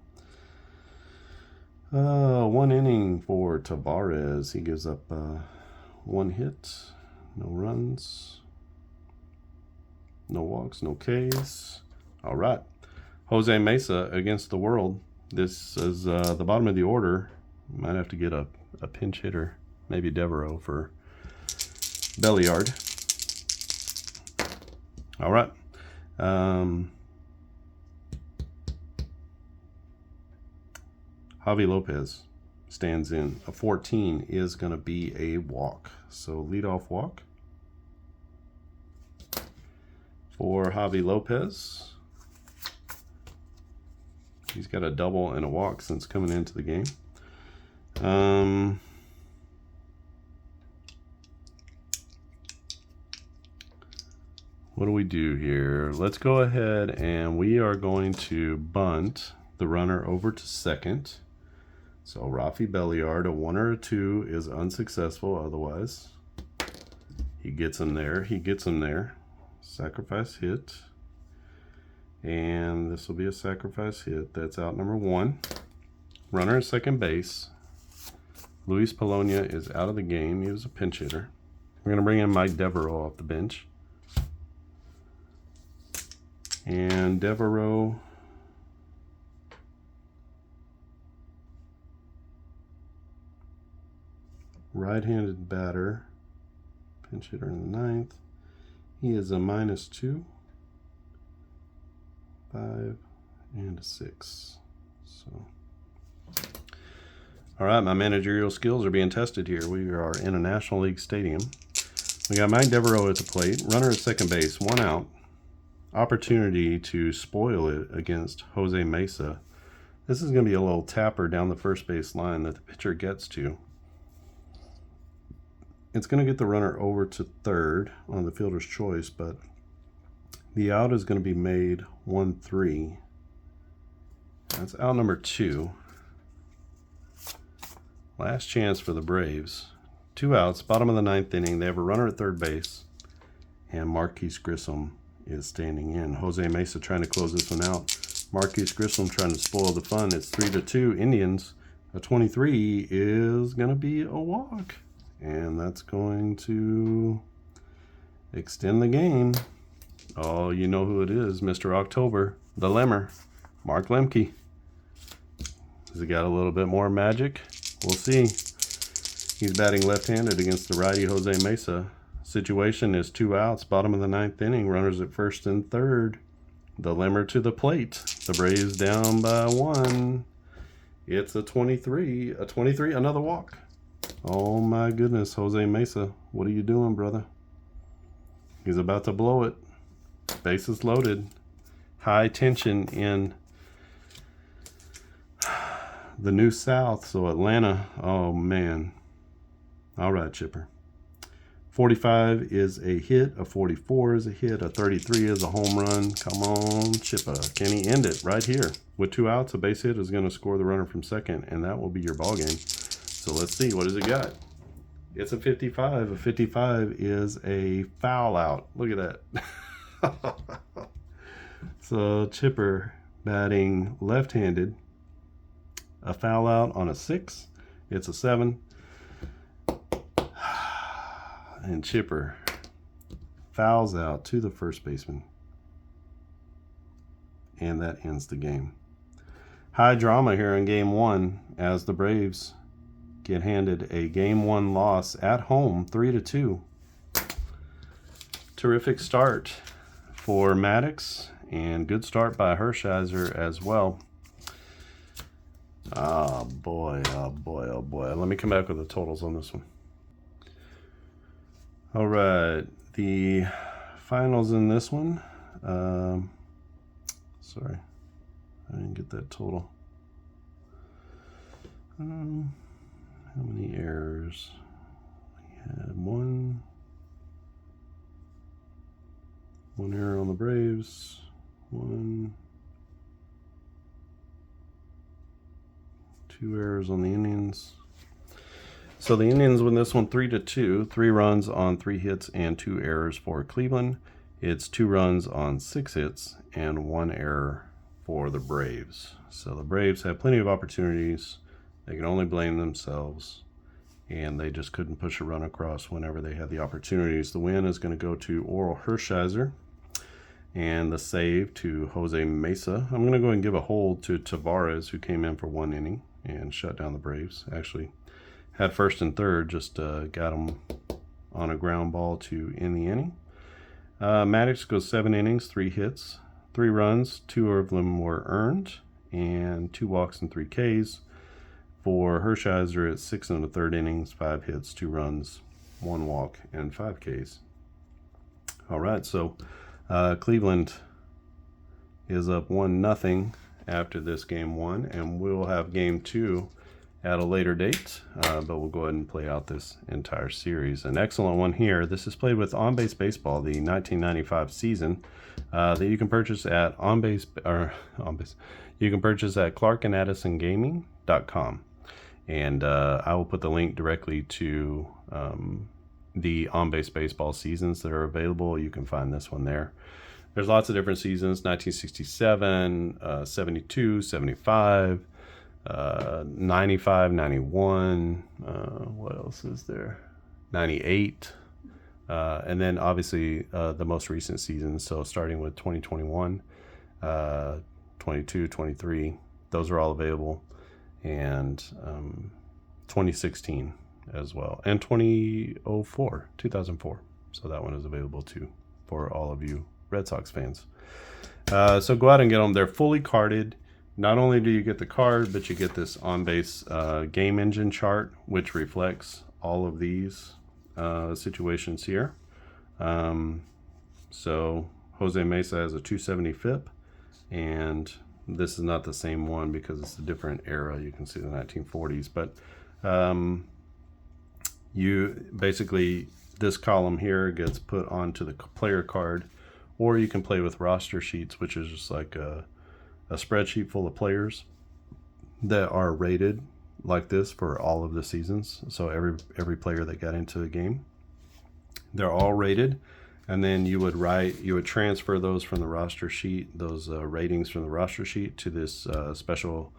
1 inning for Tavares. He gives up 1 hit, no runs, no walks, no Ks. All right, Jose Mesa against the world. This is the bottom of the order. Might have to get a pinch hitter, maybe Devereaux for Belliard. All right. Javi Lopez stands in. A 14 is going to be a walk. So leadoff walk for Javi Lopez. He's got a double and a walk since coming into the game. What do we do here? Let's go ahead and we are going to bunt the runner over to second. So Rafi Belliard, a 1 or a 2 is unsuccessful otherwise. He gets him there. He gets him there. Sacrifice hit. And this will be a sacrifice hit. That's out number 1. Runner at second base. Luis Polonia is out of the game. He was a pinch hitter. We're going to bring in Mike Devereaux off the bench. And Devereaux right-handed batter, pinch hitter in the 9th. He is a -2, 5, and a 6. So, all right, my managerial skills are being tested here. We are in a National League stadium. We got Mike Devereaux at the plate, runner at second base, 1 out. Opportunity to spoil it against Jose Mesa. This is going to be a little tapper down the first base line that the pitcher gets to. it's going to get the runner over to third on the fielder's choice, but the out is going to be made 1-3. That's out number 2. Last chance for the Braves. 2 outs, bottom of the 9th inning. They have a runner at third base, and Marquise Grissom is standing in. Jose Mesa trying to close this one out. Marquise Grissom trying to spoil the fun. It's 3-2 Indians. A 23 is going to be a walk, and that's going to extend the game. Oh, you know who it is, Mr. October, the Lemmer, Mark Lemke. Has he got a little bit more magic? We'll see. He's batting left-handed against the righty Jose Mesa. Situation is 2 outs, bottom of the 9th inning, runners at first and third. The Lemmer to the plate. The Braves down by 1. It's a 23, another walk. Oh my goodness, Jose Mesa, what are you doing, brother? He's about to blow it. Bases loaded. High tension in the New South, so Atlanta, oh man. All right, Chipper. 45 is a hit, a 44 is a hit, a 33 is a home run. Come on, Chipper. Can he end it right here? With 2 outs, a base hit is going to score the runner from second, and that will be your ball game. So let's see, what does it got? It's a 55. A 55 is a foul out. Look at that. So Chipper batting left-handed. A foul out on a 6. It's a 7. And Chipper fouls out to the first baseman. And that ends the game. High drama here in Game 1 as the Braves get handed a Game 1 loss at home, 3-2. Terrific start for Maddox, and good start by Hershiser as well. Oh boy, oh boy, oh boy. Let me come back with the totals on this one. All right, the finals in this one. Sorry, I didn't get that total. How many errors? We had one error on the Braves, 2 errors on the Indians. So the Indians win this one 3-2, 3 runs on 3 hits and 2 errors for Cleveland. It's 2 runs on 6 hits and 1 error for the Braves. So the Braves had plenty of opportunities. They can only blame themselves, and they just couldn't push a run across whenever they had the opportunities. The win is going to go to Oral Hershiser, and the save to Jose Mesa. I'm going to go ahead and give a hold to Tavares, who came in for 1 inning and shut down the Braves. Actually had first and third, just got him on a ground ball to end the inning. Maddox goes 7 innings, 3 hits, 3 runs, 2 of them were earned, and 2 walks and 3 Ks. For Hershiser at 6 1/3 innings, 5 hits, 2 runs, 1 walk, and 5 Ks. All right, so Cleveland is up 1-0 after this Game 1, and we'll have Game 2 at a later date, but we'll go ahead and play out this entire series. An excellent one here. This is played with On Base Baseball, the 1995 season, that you can purchase at you can purchase at clarkandaddisongaming.com, and I will put the link directly to the On Base Baseball seasons that are available. You can find this one there. There's lots of different seasons: 1967, 72, 75. 95, 91, what else is there? 98, and then obviously the most recent seasons, so starting with 2021, 22, 23, those are all available, and 2016 as well, and 2004, so that one is available too for all of you Red Sox fans. So go out and get them. They're fully carded. Not only do you get the card, but you get this on-base game engine chart, which reflects all of these situations here. So Jose Mesa has a 270 FIP, and this is not the same one because it's a different era. You can see the 1940s, but You basically, this column here gets put onto the player card, or you can play with roster sheets, which is just like a spreadsheet full of players that are rated like this for all of the seasons. So every player that got into the game, they're all rated, and then you would transfer those from the roster sheet, those ratings from the roster sheet, to this special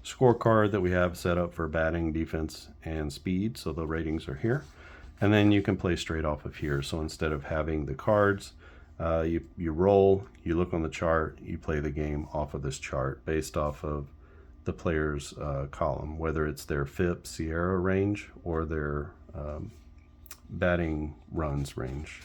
scorecard that we have set up for batting, defense, and speed. So the ratings are here, and then you can play straight off of here. So instead of having the cards, you roll, you look on the chart, you play the game off of this chart based off of the player's column, whether it's their FIP Sierra range or their batting runs range,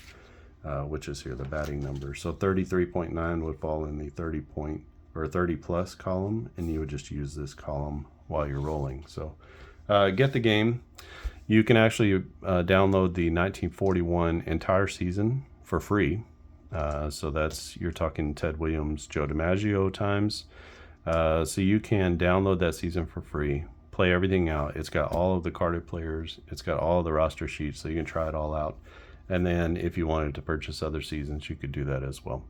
which is here, the batting number. So 33.9 would fall in the 30 plus column, and you would just use this column while you're rolling. So get the game. You can actually download the 1941 entire season for free. So that's, you're talking Ted Williams, Joe DiMaggio times. So you can download that season for free, play everything out. It's got all of the carded players. It's got all of the roster sheets, so you can try it all out. And then if you wanted to purchase other seasons, you could do that as well.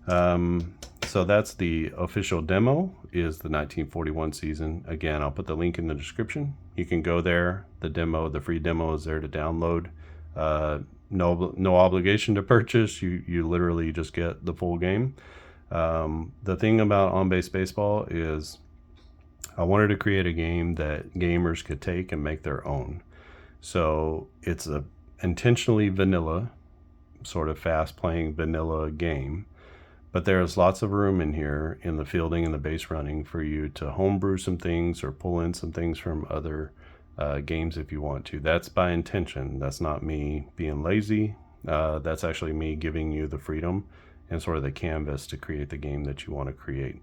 So that's the official demo, is the 1941 season. Again, I'll put the link in the description. You can go there. The free demo is there to download. No obligation to purchase. You literally just get the full game. The thing about on-base baseball is I wanted to create a game that gamers could take and make their own. So it's a intentionally vanilla, sort of fast-playing vanilla game, but there's lots of room in here in the fielding and the base running for you to homebrew some things or pull in some things from other games if you want to. That's by intention. That's not me being lazy. That's actually me giving you the freedom and sort of the canvas to create the game that you want to create.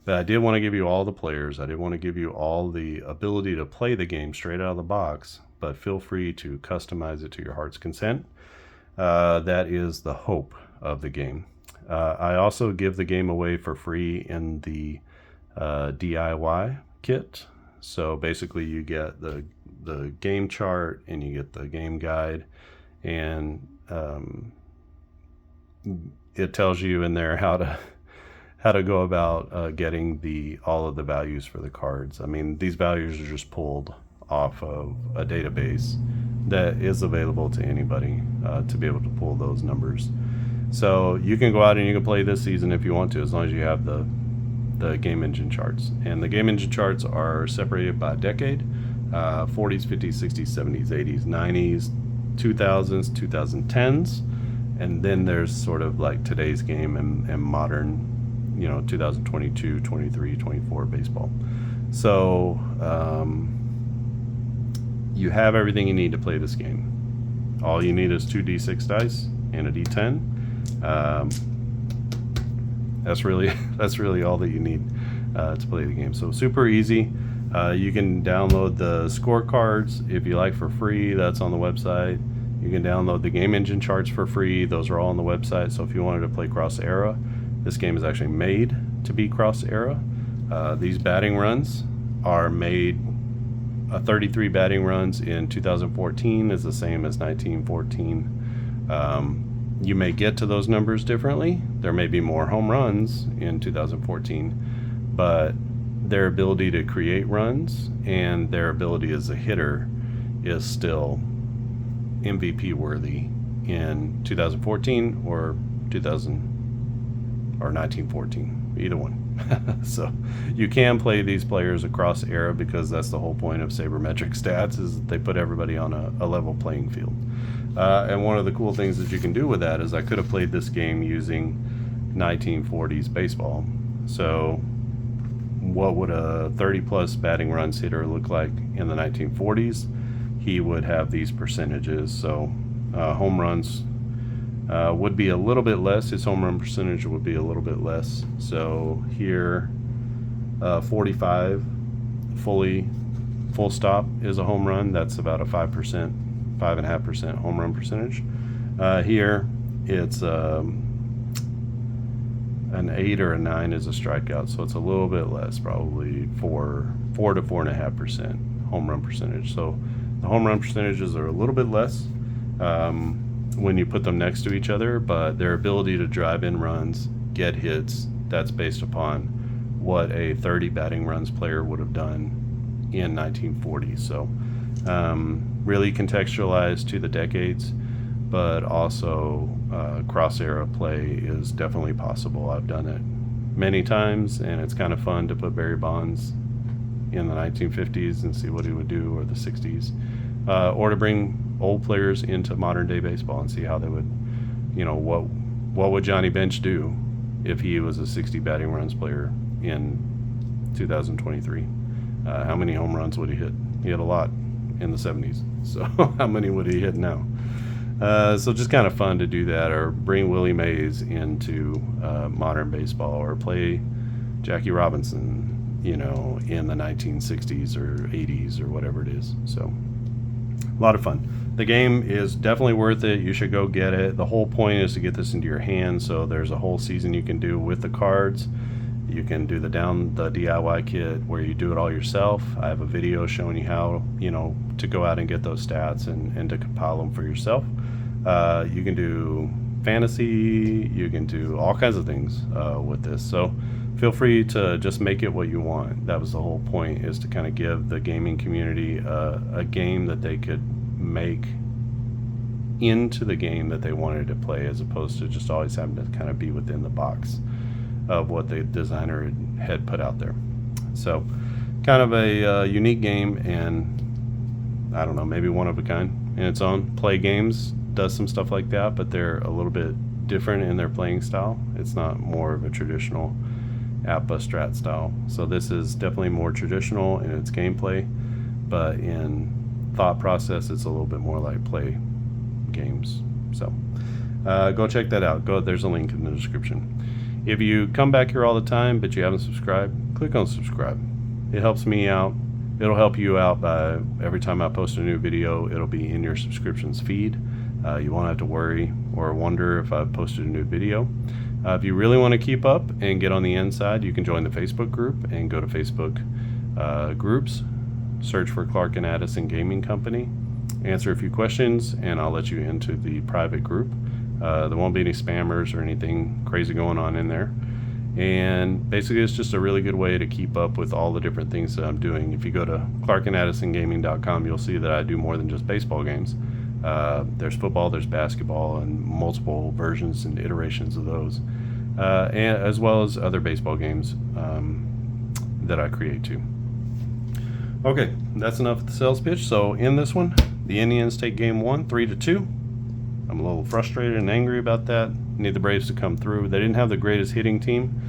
But I did want to give you all the players. I did want to give you all the ability to play the game straight out of the box, but feel free to customize it to your heart's content. That is the hope of the game. I also give the game away for free in the DIY kit. So basically you get the game chart, and you get the game guide, and it tells you in there how to go about getting all of the values for the cards. I mean, these values are just pulled off of a database that is available to anybody to be able to pull those numbers. So you can go out and you can play this season if you want to, as long as you have the game engine charts. And the game engine charts are separated by decade: 40s, 50s, 60s, 70s, 80s, 90s, 2000s, 2010s, and then there's sort of like today's game and modern, 2022, 23, 24 baseball. So you have everything you need to play this game. All you need is 2 D6 dice and a D10. That's really all that you need to play the game. So super easy. You can download the scorecards if you like for free. That's on the website. You can download the game engine charts for free. Those are all on the website. So if you wanted to play cross era, this game is actually made to be cross era. These batting runs are made. 33 batting runs in 2014 is the same as 1914. You may get to those numbers differently. There may be more home runs in 2014, but their ability to create runs and their ability as a hitter is still MVP worthy in 2014 or 1914, either one. So you can play these players across era, because that's the whole point of sabermetric stats, is they put everybody on a level playing field. And one of the cool things that you can do with that is I could have played this game using 1940s baseball. So what would a 30 plus batting runs hitter look like in the 1940s? He would have these percentages. So home runs would be a little bit less. His home run percentage would be a little bit less. So here, 45 full stop is a home run. That's about a 5.5% home run percentage. Here it's an 8 or a 9 is a strikeout, so it's a little bit less, probably 4 to 4.5% home run percentage. So The home run percentages are a little bit less when you put them next to each other, but their ability to drive in runs, get hits, that's based upon what a 30 batting runs player would have done in 1940. So really contextualized to the decades, but also cross-era play is definitely possible. I've done it many times, and it's kind of fun to put Barry Bonds in the 1950s and see what he would do, or the 60s, or to bring old players into modern day baseball and see how they would, what would Johnny Bench do if he was a 60 batting runs player in 2023? How many home runs would he hit? He had a lot in the 70s, so how many would he hit now? So just kind of fun to do that, or bring Willie Mays into modern baseball, or play Jackie Robinson, in the 1960s or 80s or whatever it is. So a lot of fun. The game is definitely worth it. You should go get it. The whole point is to get this into your hands. So there's a whole season you can do with the cards. You can do the DIY kit where you do it all yourself. I have a video showing you how, to go out and get those stats and to compile them for yourself. You can do fantasy. You can do all kinds of things with this. So feel free to just make it what you want. That was the whole point, is to kind of give the gaming community a game that they could make into the game that they wanted to play, as opposed to just always having to kind of be within the box of what the designer had put out there. So kind of a unique game, and I don't know, maybe one of a kind in its own. Play Games does some stuff like that, but they're a little bit different in their playing style. It's not more of a traditional APA strat style. So this is definitely more traditional in its gameplay, but in thought process it's a little bit more like Play Games. So go check that out. There's a link in the description. If you come back here all the time but you haven't subscribed, click on subscribe. It helps me out. It'll help you out by every time I post a new video, it'll be in your subscriptions feed. You won't have to worry or wonder if I've posted a new video. If you really want to keep up and get on the inside, you can join the Facebook group and go to Facebook groups, search for Clark and Addison Gaming Company, answer a few questions, and I'll let you into the private group. There won't be any spammers or anything crazy going on in there. And basically it's just a really good way to keep up with all the different things that I'm doing. If you go to clarkandaddisongaming.com, you'll see that I do more than just baseball games. There's football, there's basketball, and multiple versions and iterations of those, and as well as other baseball games that I create too. Okay, that's enough of the sales pitch. So in this one, the Indians take game 1, 3-2. I'm a little frustrated and angry about that. Need the Braves to come through. They didn't have the greatest hitting team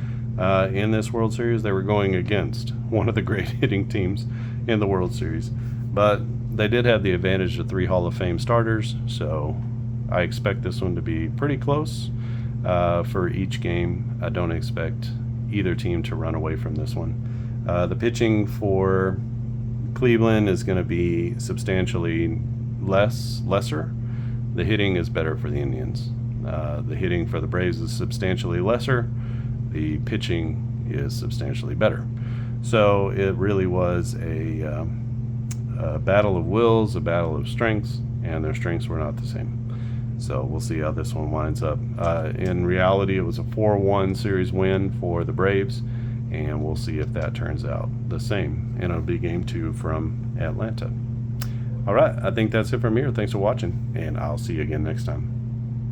in this World Series. They were going against one of the great hitting teams in the World Series, but they did have the advantage of 3 Hall of Fame starters, so I expect this one to be pretty close for each game. I don't expect either team to run away from this one. The pitching for Cleveland is going to be substantially lesser. The hitting is better for the Indians. The hitting for the Braves is substantially lesser. The pitching is substantially better. So it really was a battle of wills, a battle of strengths, and their strengths were not the same. So we'll see how this one winds up. In reality, it was a 4-1 series win for the Braves, and we'll see if that turns out the same. And it'll be game 2 from Atlanta. All right, I think that's it from here. Thanks for watching, and I'll see you again next time.